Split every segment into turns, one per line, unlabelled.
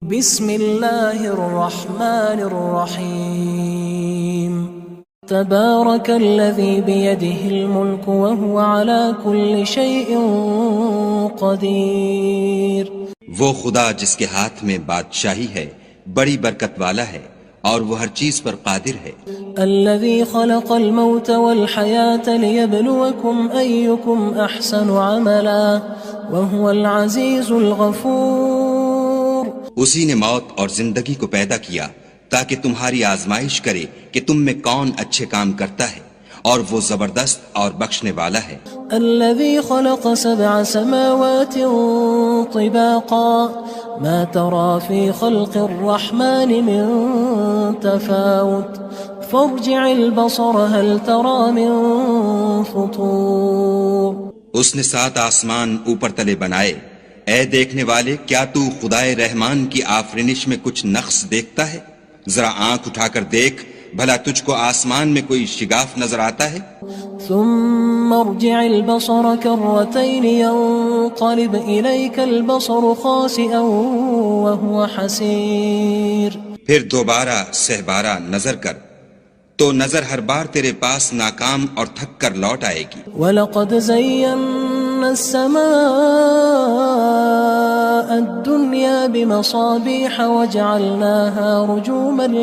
بسم اللہ الرحمن الرحیم تبارک الذی بیدہ الملک وهو علی کل شیء قدیر۔
وہ خدا جس کے ہاتھ میں بادشاہی ہے بڑی برکت والا ہے اور وہ ہر چیز پر قادر ہے۔
الذی خلق الموت والحیاة لیبلوکم ایکم احسن عملا وهو العزیز الغفور۔
اسی نے موت اور زندگی کو پیدا کیا تاکہ تمہاری آزمائش کرے کہ تم میں کون اچھے کام کرتا ہے، اور وہ زبردست اور بخشنے والا ہے۔
الذي خلق 7 سماوات طباقا ما ترى في خلق الرحمن من تفاوت فارجع البصر هل ترى من فطور۔
اس نے 7 آسمان اوپر تلے بنائے، اے دیکھنے والے کیا تو خدائے رحمان کی آفرینش میں کچھ نقص دیکھتا ہے؟ ذرا آنکھ اٹھا کر دیکھ، بھلا تجھ کو آسمان میں کوئی شگاف نظر آتا ہے؟
ثم ارجع البصر كرتين ينقلب إليك البصر خاسئا وهو حسير۔
پھر دوبارہ سہبارہ نظر کر تو نظر ہر بار تیرے پاس ناکام اور تھک کر لوٹ آئے گی۔
وَلَقَدْ زَيَّنَّا السَّمَاءَ الدُّنْيَا بِمَصَابِيحَ وَجَعَلْنَاهَا رُجُومًا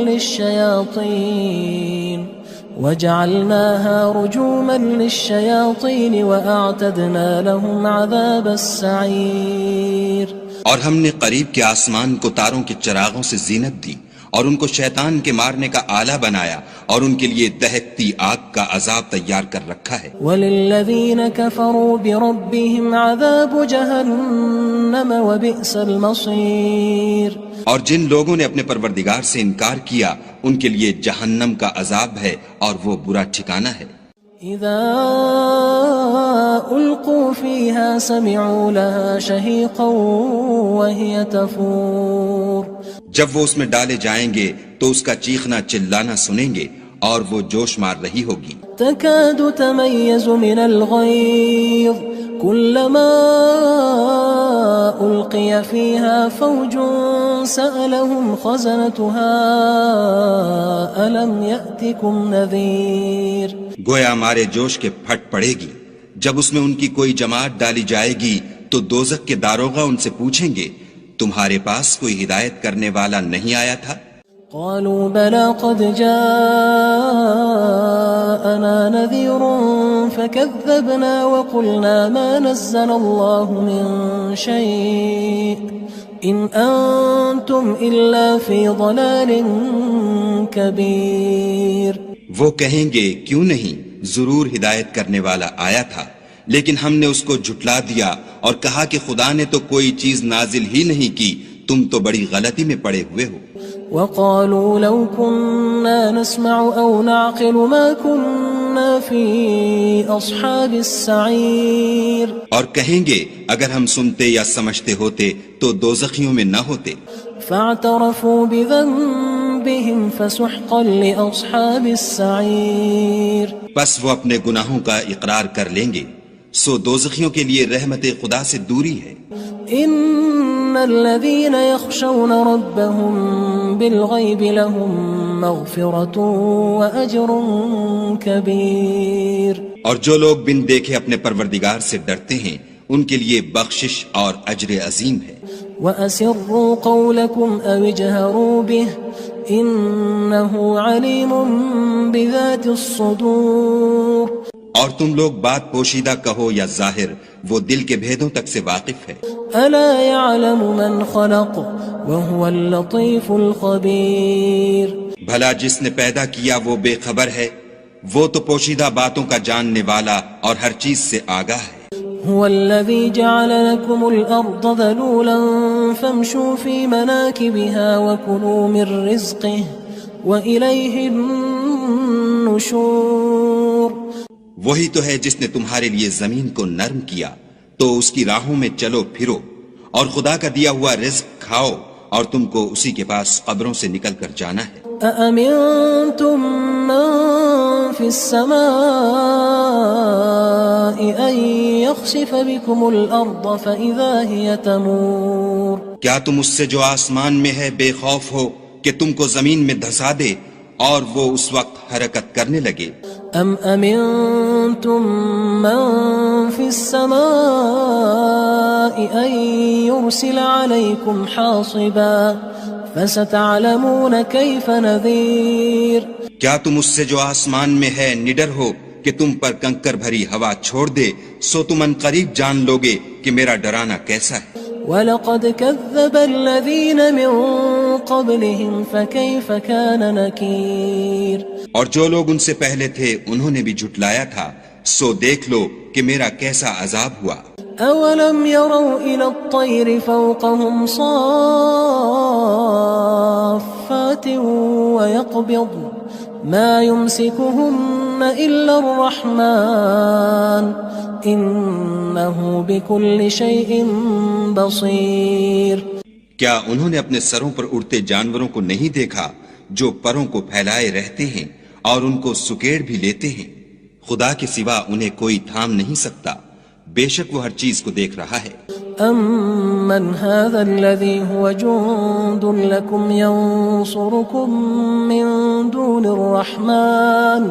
لِلشَّيَاطِينِ وَأَعْتَدْنَا لَهُمْ عَذَابَ السَّعِيرِ۔
اور ہم نے قریب کے آسمان کو تاروں کے چراغوں سے زینت دی اور ان کو شیطان کے مارنے کا آلہ بنایا، اور ان کے لیے دہکتی آگ کا عذاب تیار کر رکھا ہے۔
وَلِلَّذِينَ كَفَرُوا بِرَبِّهِمْ عَذَابُ جَهَنَّمَ وَبِئْسَ الْمَصِيرُ۔
اور جن لوگوں نے اپنے پروردگار سے انکار کیا ان کے لیے جہنم کا عذاب ہے اور وہ برا ٹھکانہ ہے۔
اذا القوا فيها سمعوا لها شهيقا وهي تفور۔
جب وہ اس میں ڈالے جائیں گے تو اس کا چیخنا چلانا سنیں گے اور وہ جوش مار رہی ہوگی۔
تكاد تميز من الغيظ كلما ألقي فيها فوج سألهم خزنتها ألم يأتكم نذير۔
گویا ہمارے جوش کے پھٹ پڑے گی جب اس میں ان کی کوئی جماعت ڈالی جائے گی تو دوزخ کے داروغہ ان سے پوچھیں گے تمہارے پاس کوئی ہدایت کرنے والا نہیں آیا تھا؟
قالوا بلى قد جاءنا نذير فكذبنا وقلنا ما نزل الله من شيء إن أنتم إلا في ضلال كبير۔
وہ کہیں گے کیوں نہیں، ضرور ہدایت کرنے والا آیا تھا، لیکن ہم نے اس کو جھٹلا دیا اور کہا کہ خدا نے تو کوئی چیز نازل ہی نہیں کی، تم تو بڑی غلطی میں پڑے ہوئے ہو۔
وقالوا لو كنا نسمع أو نعقل ما كنا في أصحاب السعير۔
اور کہیں گے اگر ہم سنتے یا سمجھتے ہوتے تو دوزخیوں میں نہ ہوتے۔
فاعترفوا بذنبهم فسحقا لأصحاب السعير۔
بس وہ اپنے گناہوں کا اقرار کر لیں گے، سو دوزخیوں کے لیے رحمت خدا سے دوری ہے۔
ان الذين يخشون ربهم بالغيب لهم مغفرة واجر كبير۔
اور جو لوگ بن دیکھے اپنے پروردگار سے ڈرتے ہیں ان کے لیے بخشش اور اجر عظیم ہے۔
وَأَسِرُّوا قَوْلَكُمْ أَوِ اجْهَرُوا بِهِ إِنَّهُ عَلِيمٌ بِذَاتِ الصُّدُورِ۔
اور تم لوگ بات پوشیدہ کہو یا ظاہر، وہ دل کے بھیدوں تک سے واقف ہے۔
أَلَا يَعْلَمُ مَنْ خَلَقَ وَهُوَ اللَّطِيفُ الْخَبِيرُ۔
بھلا جس نے پیدا کیا وہ بے خبر ہے، وہ تو پوشیدہ باتوں کا جاننے والا اور ہر چیز سے آگاہ ہے۔
هو الذي جعل لكم الأرض ذلولا فامشوا في مناكبها وكلوا من رزقه وإليه النشور۔
وہی تو ہے جس نے تمہارے لیے زمین کو نرم کیا تو اس کی راہوں میں چلو پھرو اور خدا کا دیا ہوا رزق کھاؤ اور تم کو اسی کے پاس قبروں سے نکل کر جانا ہے۔
أأمنتم من في السماء أن يخسف بكم الأرض فإذا هي تمور؟
کیا تم اس سے جو آسمان میں ہے بے خوف ہو کہ تم کو زمین میں دھسا دے اور وہ اس وقت حرکت کرنے لگے؟
أم أمنتم من في السماء أن يرسل عليكم حاصبا فستعلمون كيف نذير؟
کیا تم اس سے جو آسمان میں ہے نڈر ہو کہ تم پر کنکر بھری ہوا چھوڑ دے، سو تم ان قریب جان لوگے کہ میرا ڈرانا کیسا ہے۔
وَلَقَدْ كَذَّبَ الَّذِينَ مِن قَبْلِهِمْ فَكَيْفَ كَانَ نَكِيرٌ؟
اور جو لوگ ان سے پہلے تھے انہوں نے بھی جھٹلایا تھا، سو دیکھ لو کہ میرا کیسا عذاب ہوا۔
أَوَلَمْ يَرَوْا إِلَى الطَّيْرِ فَوْقَهُمْ صَافَّاتٍ وَيَقْبِضْنَ مَا يُمْسِكُهُنَّ إِلَّا الرَّحْمَنُ إِنَّهُ بِكُلِّ شَيْءٍ بَصِيرٌ۔
کیا انہوں نے اپنے سروں پر اڑتے جانوروں کو نہیں دیکھا جو پروں کو پھیلائے رہتے ہیں اور ان کو سکیڑ بھی لیتے ہیں؟ خدا کے سوا انہیں کوئی تھام نہیں سکتا، بے شک وہ ہر چیز کو دیکھ رہا ہے۔
أَمَّنْ هَذَا الَّذِي هُوَ جُندٌ لَكُمْ يَنصُرُكُم مِّن دُونِ الرَّحْمَنِ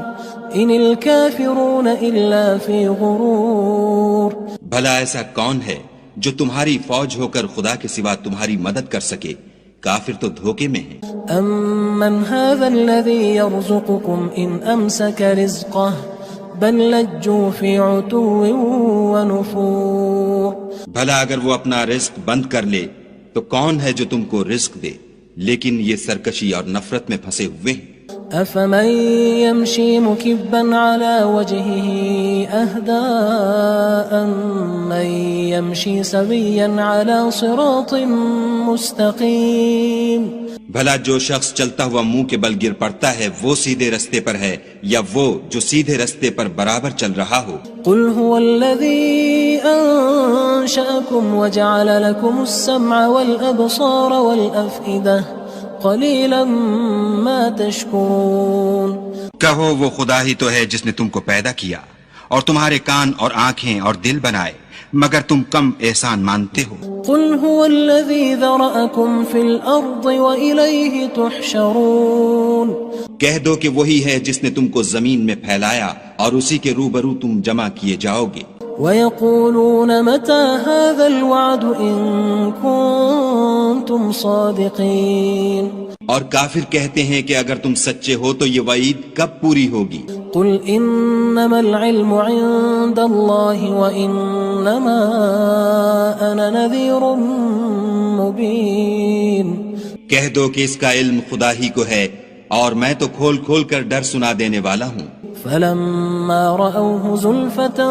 إِنِ الْكَافِرُونَ إِلَّا فِي غُرُورٍ۔
بھلا ایسا کون ہے جو تمہاری فوج ہو کر خدا کے سوا تمہاری مدد کر سکے؟ کافر تو دھوکے میں ہیں۔
أَمَّنْ هَذَا الَّذِي يَرْزُقُكُمْ إِنْ أَمْسَكَ رِزْقَهُ بَلْ لَجُّوا فِي عُتُوٍّ وَنُفُورٍ۔
بھلا اگر وہ اپنا رزق بند کر لے تو کون ہے جو تم کو رزق دے؟ لیکن یہ سرکشی اور نفرت میں پھنسے ہوئے ہیں۔
أَفَمَن يَمْشِي مُكِبًّا عَلَى وَجْهِهِ أَهْدَىٰ أَمَّن يَمْشِي سَوِيًّا عَلَى صِرَاطٍ مُّسْتَقِيمٍ؟
بھلا جو شخص چلتا ہوا منہ کے بل گر پڑتا ہے وہ سیدھے رستے پر ہے یا وہ جو سیدھے رستے پر برابر چل رہا ہو؟
قُلْ هُوَ الَّذِي أَنشَأَكُمْ وَجَعَلَ لَكُمُ السَّمْعَ وَالْأَبْصَارَ وَالْأَفْئِدَةَ قَلِيلًا مَا تَشْكُرُونَ۔
کہو وہ خدا ہی تو ہے جس نے تم کو پیدا کیا اور تمہارے کان اور آنکھیں اور دل بنائے، مگر تم کم احسان مانتے ہو۔
قُلْ هُوَ الَّذِي ذَرَأَكُمْ فِي الْأَرْضِ وَإِلَيْهِ تُحْشَرُونَ۔
کہہ دو کہ وہی ہے جس نے تم کو زمین میں پھیلایا اور اسی کے روبرو تم جمع کیے جاؤ گے۔
وَيَقُولُونَ مَتَى هَذَا الْوَعْدُ إِن كُنتُمْ صَادِقِينَ۔
اور کافر کہتے ہیں کہ اگر تم سچے ہو تو یہ وعید کب پوری ہوگی؟
قُلْ إِنَّمَا الْعِلْمُ عِندَ اللَّهِ وَإِنَّمَا أَنَا نَذِيرٌ مُّبِينٌ۔ کہہ
دو کہ اس کا علم خدا ہی کو ہے اور میں تو کھول کھول کر ڈر سنا دینے والا ہوں۔
فَلَمَّا رَأَوْهُ زُلْفَةً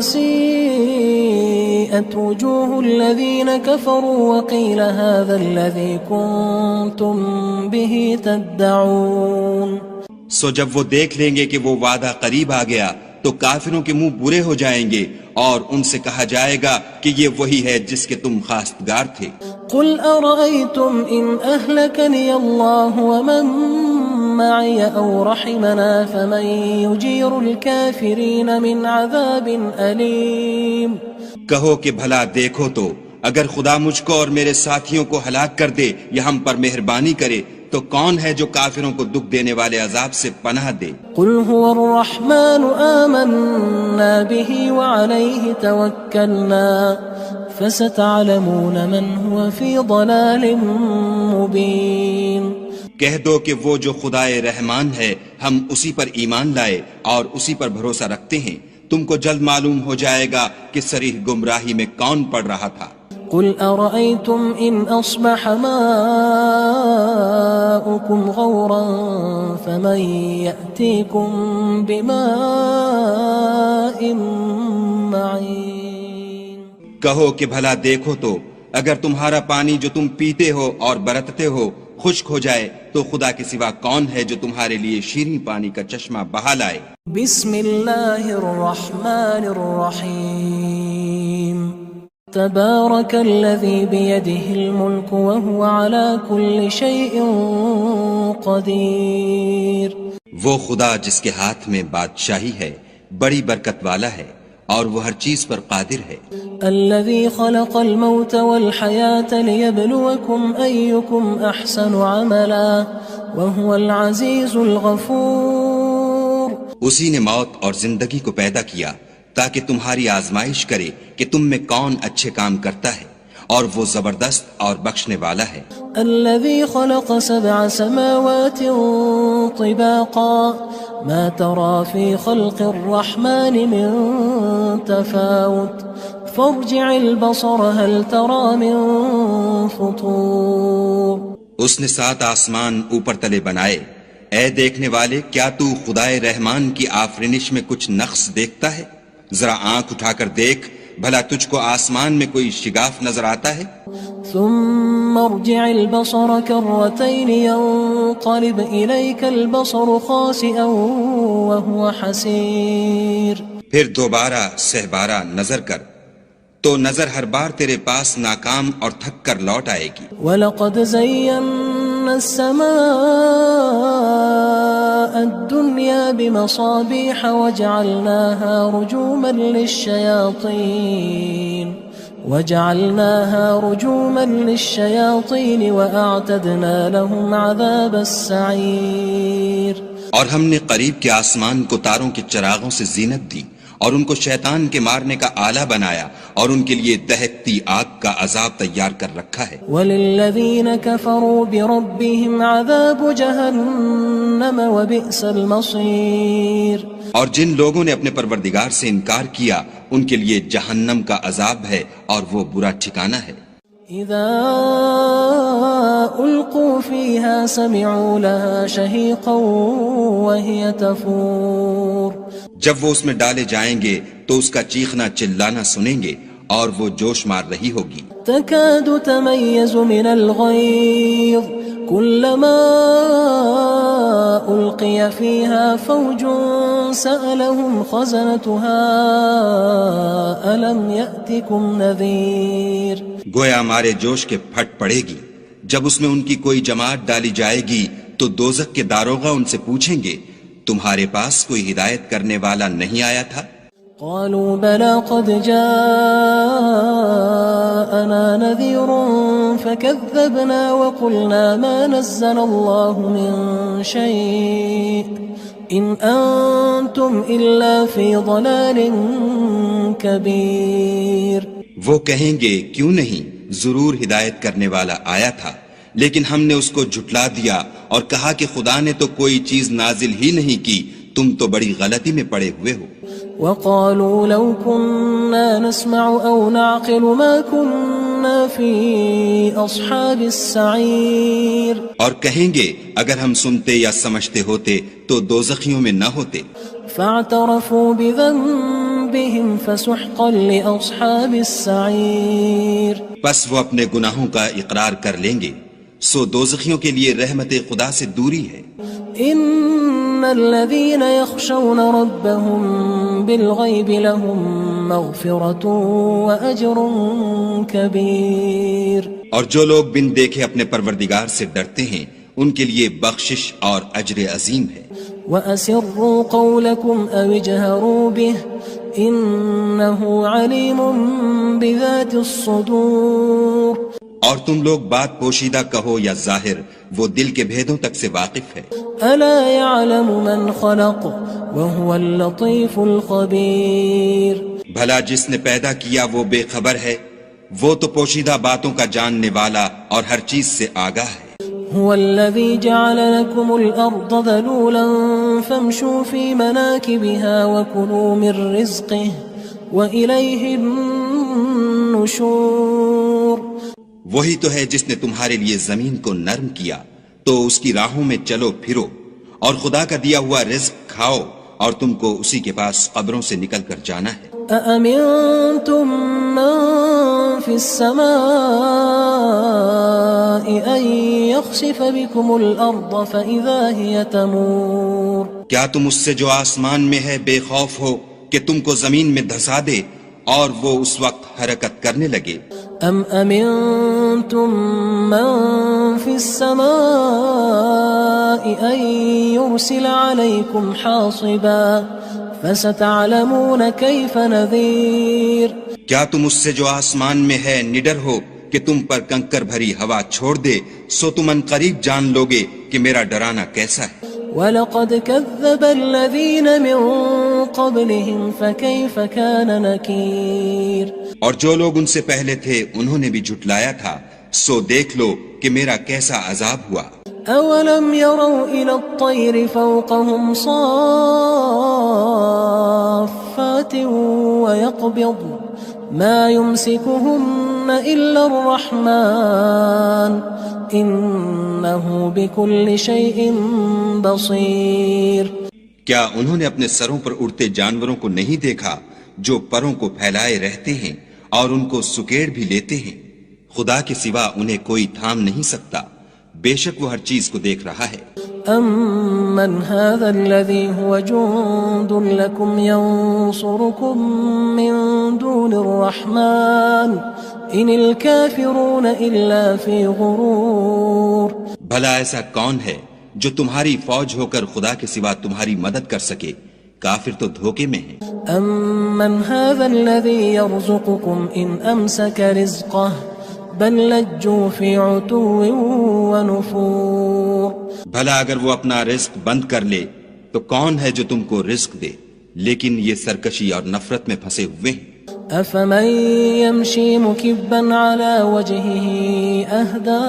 سِيئَتْ وُجُوهُ الَّذِينَ كَفَرُوا وَقِيلَ هَذَا الَّذِي كُنتُم بِهِ تَدَّعُونَ۔
سو جب وہ دیکھ لیں گے کہ وہ وعدہ قریب آ گیا تو کافروں کے منہ برے ہو جائیں گے اور ان سے کہا جائے گا کہ یہ وہی ہے جس کے تم خواستگار تھے۔
قُلْ أَرَأَيْتُمْ إِنْ أَهْلَكَنِيَ اللَّهُ وَمَن مَّعِيَ أَوْ رَحِمَنَا فَمَن يُجِيرُ الْكَافِرِينَ مِنْ عَذَابٍ أَلِيمٍ۔
کہو کہ بھلا دیکھو تو اگر خدا مجھ کو اور میرے ساتھیوں کو ہلاک کر دے یا ہم پر مہربانی کرے تو کون ہے جو کافروں کو دکھ دینے والے عذاب سے پناہ دے؟
قُلْ هُوَ الرَّحْمَنُ آمَنَّا بِهِ وَعَلَيْهِ تَوَكَّلْنَا فَسَتَعْلَمُونَ مَنْ هُوَ فِي ضَلَالٍ مُّبِينٍ۔
کہہ دو کہ وہ جو خدائے رحمان ہے ہم اسی پر ایمان لائے اور اسی پر بھروسہ رکھتے ہیں، تم کو جلد معلوم ہو جائے گا کہ صریح گمراہی میں کون پڑ رہا تھا۔
قُلْ أَرَأَيْتُمْ إِنْ أَصْبَحَ مَاؤُكُمْ غَوْرًا فَمَن يَأْتِيكُم بِمَاءٍ مَّعِينٍ۔
کہو کہ بھلا دیکھو تو اگر تمہارا پانی جو تم پیتے ہو اور برتتے ہو خشک ہو جائے تو خدا کے سوا کون ہے جو تمہارے لیے شیریں پانی کا چشمہ بہا لائے؟
بسم اللہ الرحمن الرحیم تبارك الذي بيده الملك وهو على كل شيء قدير.
وہ خدا جس کے ہاتھ میں بادشاہی ہے بڑی برکت والا ہے اور وہ ہر چیز پر قادر ہے.
الذي خلق الموت والحياة ليبلوكم أيكم أحسن عملا وهو العزيز الغفور.
اسی نے موت اور زندگی کو پیدا کیا تاکہ تمہاری آزمائش کرے کہ تم میں کون اچھے کام کرتا ہے اور وہ زبردست اور بخشنے والا ہے.
الذي خلق 7 سماوات طباقا ما ترى في خلق الرحمن من تفاوت فارجع البصر هل ترى من فطور.
اس نے 7 آسمان اوپر تلے بنائے. اے دیکھنے والے کیا تو خدائے رحمان کی آفرینش میں کچھ نقص دیکھتا ہے؟ ذرا آنکھ اٹھا کر دیکھ بھلا تجھ کو آسمان میں کوئی شگاف نظر آتا ہے؟
ثم ارجع البصر كرتين ينقلب إليك البصر خاسئا وهو حسير.
پھر دوبارہ سہبارہ نظر کر تو نظر ہر بار تیرے پاس ناکام اور تھک کر لوٹ آئے گی.
وَلَقَدْ زَيَّنَّا السَّمَاءَ الدُّنْيَا بِمَصَابِيحَ وَجَعَلْنَاهَا رُجُومًا لِلشَّيَاطِينِ وَأَعْتَدْنَا لَهُمْ عَذَابَ السَّعِيرِ.
اور ہم نے قریب کے آسمان کو تاروں کے چراغوں سے زینت دی اور ان کو شیطان کے مارنے کا آلہ بنایا اور ان کے لیے دہکتی آگ کا عذاب تیار کر رکھا ہے.
وَلِلَّذِينَ كَفَرُوا بِرَبِّهِمْ عَذَابُ جَهَنَّمَ وَبِئْسَ الْمَصِيرُ.
اور جن لوگوں نے اپنے پروردگار سے انکار کیا ان کے لیے جہنم کا عذاب ہے اور وہ برا ٹھکانہ ہے.
اذا القوا فيها سمعوا لها شهيقا وهي تفور.
جب وہ اس میں ڈالے جائیں گے تو اس کا چیخنا چلانا سنیں گے اور وہ جوش مار رہی ہوگی.
تكاد تميز من الغيظ كلما ألقي فيها فوج سألهم خزنتها ألم يأتكم نذير.
گویا مارے جوش کے پھٹ پڑے گی. جب اس میں ان کی کوئی جماعت ڈالی جائے گی تو دوزخ کے داروغہ ان سے پوچھیں گے تمہارے پاس کوئی ہدایت کرنے والا نہیں آیا تھا؟
قالوا بلى قد جاءنا نذير فكذبنا وقلنا ما نزل الله من شيء إن أنتم إلا في ضلال كبير.
وہ کہیں گے کیوں نہیں، ضرور ہدایت کرنے والا آیا تھا، لیکن ہم نے اس کو جھٹلا دیا اور کہا کہ خدا نے تو کوئی چیز نازل ہی نہیں کی، تم تو بڑی غلطی میں پڑے ہوئے ہو.
وقالوا لو كنا نسمع أو نعقل ما كنا في أصحاب السعير.
اور کہیں گے اگر ہم سنتے یا سمجھتے ہوتے تو دوزخیوں میں نہ ہوتے.
فاعترفوا بذنبهم فسحقا لأصحاب السعير.
پس وہ اپنے گناہوں کا اقرار کر لیں گے، سو دوزخیوں کے لیے رحمت خدا سے دوری ہے.
ان الذين يخشون ربهم بالغيب لهم مغفرة واجر كبير.
اور جو لوگ بن دیکھے اپنے پروردگار سے ڈرتے ہیں ان کے لیے بخشش اور اجر عظیم ہے.
وَأَسِرُّوا قَوْلَكُمْ أَوِ اجْهَرُوا بِهِ إِنَّهُ عَلِيمٌ بِذَاتِ الصُّدُورِ.
اور تم لوگ بات پوشیدہ کہو یا ظاہر، وہ دل کے بھیدوں تک سے واقف ہے.
أَلَا يَعْلَمُ مَنْ خَلَقَ وَهُوَ اللَّطِيفُ الْخَبِيرُ.
بھلا جس نے پیدا کیا وہ بے خبر ہے، وہ تو پوشیدہ باتوں کا جاننے والا اور ہر چیز سے آگاہ ہے.
هو الذي جعل لكم الأرض ذلولا فامشوا في مناكبها وكلوا من رزقه وإليه النشور.
وہی تو ہے جس نے تمہارے لیے زمین کو نرم کیا تو اس کی راہوں میں چلو پھرو اور خدا کا دیا ہوا رزق کھاؤ اور تم کو اسی کے پاس قبروں سے نکل کر جانا ہے.
أأمنتم من في السماء أن يخسف بكم الأرض فإذا هي تمور.
کیا تم اس سے جو آسمان میں ہے بے خوف ہو کہ تم کو زمین میں دھسا دے اور وہ اس وقت حرکت کرنے لگے.
ام امنتم من في السماء ان يرسل عليكم حاصبا فستعلمون كيف نذير.
کیا تم اس سے جو آسمان میں ہے نڈر ہو کہ تم پر کنکر بھری ہوا چھوڑ دے؟ سو تم ان قریب جان لوگے کہ میرا ڈرانا کیسا ہے.
وَلَقَدْ كَذَّبَ الَّذِينَ مِن قَبْلِهِمْ فَكَيْفَ كَانَ نَكِيرٌ.
اور جو لوگ ان سے پہلے تھے انہوں نے بھی جھٹلایا تھا، سو دیکھ لو کہ میرا کیسا عذاب ہوا.
أَوَلَمْ يَرَوْا إِلَى الطَّيْرِ فَوْقَهُمْ صَافَّاتٍ وَيَقْبِضْنَ مَا يُمْسِكُهُنَّ إِلَّا الرَّحْمَنُ إِنَّهُ بِكُلِّ شَيْءٍ بَصِيرٌ.
کیا انہوں نے اپنے سروں پر اڑتے جانوروں کو نہیں دیکھا جو پروں کو پھیلائے رہتے ہیں اور ان کو سکیڑ بھی لیتے ہیں؟ خدا کے سوا انہیں کوئی تھام نہیں سکتا، بے شک وہ ہر چیز کو دیکھ رہا ہے.
أَمَّنْ هَذَا الَّذِي هُوَ جُندٌ لَكُمْ يَنصُرُكُم مِّن دُونِ الرَّحْمَنِ إِنِ الْكَافِرُونَ إِلَّا فِي غُرُورٍ.
بھلا ایسا کون ہے جو تمہاری فوج ہو کر خدا کے سوا تمہاری مدد کر سکے؟ کافر تو دھوکے میں ہیں.
أَمَّنْ هَذَا الَّذِي يَرْزُقُكُمْ إِنْ أَمْسَكَ رِزْقَهُ بَلْ لَجُّوا فِي عُتُوٍّ وَنُفُورٍ.
بھلا اگر وہ اپنا رزق بند کر لے تو کون ہے جو تم کو رزق دے؟ لیکن یہ سرکشی اور نفرت میں پھنسے ہوئے ہیں.
أَفَمَن يَمْشِي مُكِبًّا عَلَى وَجْهِهِ أَهْدَىٰ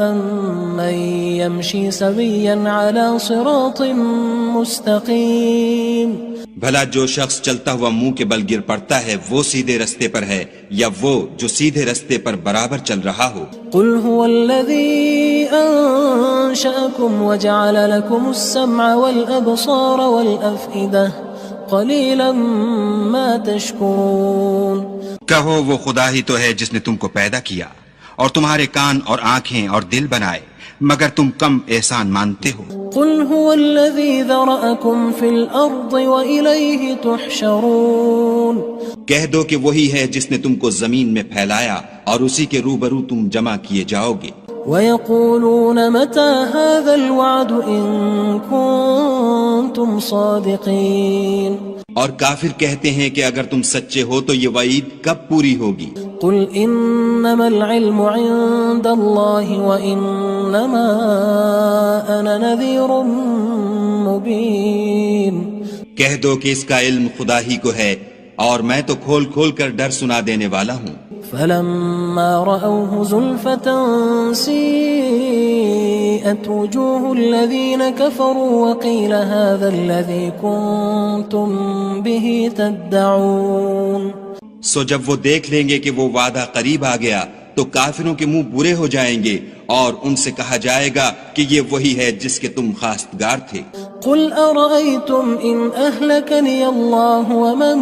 أَمَّن يَمْشِي سَوِيًّا عَلَى صِرَاطٍ مُّسْتَقِيمٍ.
بھلا جو شخص چلتا ہوا منہ کے بل گر پڑتا ہے وہ سیدھے رستے پر ہے یا وہ جو سیدھے رستے پر برابر چل رہا ہو؟
قُلْ هُوَ الَّذِي أَنشَأَكُمْ وَجَعَلَ لَكُمُ السَّمْعَ وَالْأَبْصَارَ وَالْأَفْئِدَةَ قَلِيلًا مَا تَشْكُرُونَ.
کہو وہ خدا ہی تو ہے جس نے تم کو پیدا کیا اور تمہارے کان اور آنکھیں اور دل بنائے، مگر تم کم احسان مانتے ہو.
قُلْ هُوَ الَّذِي ذَرَأَكُمْ فِي الْأَرْضِ وَإِلَيْهِ تُحْشَرُونَ.
کہہ دو کہ وہی ہے جس نے تم کو زمین میں پھیلایا اور اسی کے روبرو تم جمع کیے جاؤ گے.
وَيَقُولُونَ مَتَى هَذَا الْوَعْدُ إِن كُنتُمْ صَادِقِينَ.
اور کافر کہتے ہیں کہ اگر تم سچے ہو تو یہ وعید کب پوری ہوگی؟
قُلْ إِنَّمَا الْعِلْمُ عِندَ اللَّهِ وَإِنَّمَا أَنَا نَذِيرٌ مُّبِينٌ. کہہ
دو کہ اس کا علم خدا ہی کو ہے اور میں تو کھول کھول کر ڈر سنا دینے والا ہوں.
فَلَمَّا رَأَوْهُ زُلْفَةً سِيئَتْ وُجُوهُ الَّذِينَ كَفَرُوا وَقِيلَ هَذَا الَّذِي كُنتُم بِهِ تَدَّعُونَ.
سو جب وہ دیکھ لیں گے کہ وہ وعدہ قریب آ گیا تو کافروں کے منہ برے ہو جائیں گے اور ان سے کہا جائے گا کہ یہ وہی ہے جس کے تم خواستگار تھے.
قُلْ أَرَأَيْتُمْ إِنْ أَهْلَكَنِيَ اللَّهُ وَمَن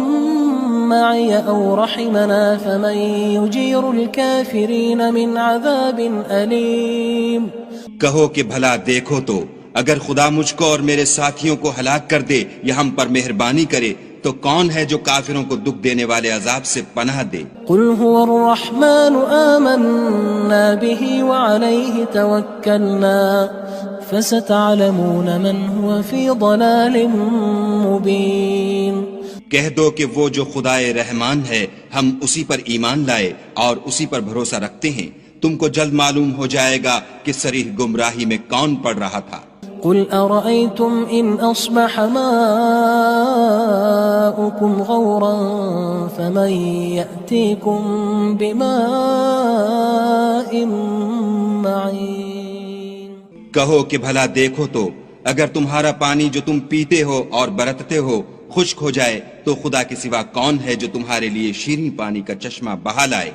مَّعِيَ أَوْ رَحِمَنَا فَمَن يُجِيرُ الْكَافِرِينَ مِنْ عَذَابٍ أَلِيمٍ.
کہو کہ بھلا دیکھو تو اگر خدا مجھ کو اور میرے ساتھیوں کو ہلاک کر دے یا ہم پر مہربانی کرے تو کون ہے جو کافروں کو دکھ دینے والے عذاب سے پناہ دے؟
قُلْ هُوَ الرَّحْمَنُ آمَنَّا بِهِ وَعَلَيْهِ تَوَكَّلْنَا فَسَتَعْلَمُونَ مَنْ هُوَ فِي ضَلَالٍ مُّبِينٍ.
کہہ دو کہ وہ جو خدائے رحمان ہے ہم اسی پر ایمان لائے اور اسی پر بھروسہ رکھتے ہیں، تم کو جلد معلوم ہو جائے گا کہ صریح گمراہی میں کون پڑ رہا تھا.
قُلْ أَرَأَيْتُمْ إِنْ أَصْبَحَ مَاؤُكُمْ غَوْرًا فَمَن يَأْتِيكُم بِمَاءٍ مَّعِينٍ.
کہو کہ بھلا دیکھو تو اگر تمہارا پانی جو تم پیتے ہو اور برتتے ہو خشک ہو جائے تو خدا کے سوا کون ہے جو تمہارے لیے شیریں پانی کا چشمہ بہا لائے؟